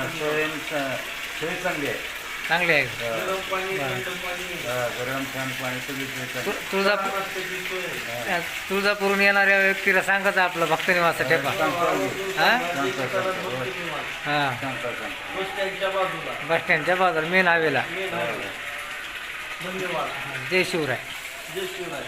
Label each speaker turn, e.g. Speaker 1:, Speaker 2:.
Speaker 1: सोय चांगली आहे.
Speaker 2: चांगली आहे.
Speaker 3: गरम पाणी,
Speaker 2: बरं.
Speaker 3: थंड पाणी.
Speaker 1: गरम छान पाणी सगळी सोय चांगली.
Speaker 3: नाश्त्याची सोय आहे.
Speaker 2: तुळजापूरून येणाऱ्या व्यक्तीला सांगायचं आपलं भक्तनिवास ठेपा.
Speaker 3: हा?
Speaker 2: हां,
Speaker 3: बस स्टँडच्या बाजूला
Speaker 2: बस स्टँडच्या बाजूला मेन हायवेला.
Speaker 3: Main highway. धन्यवाद.
Speaker 2: जय शिवराय.
Speaker 3: जय शिवराय.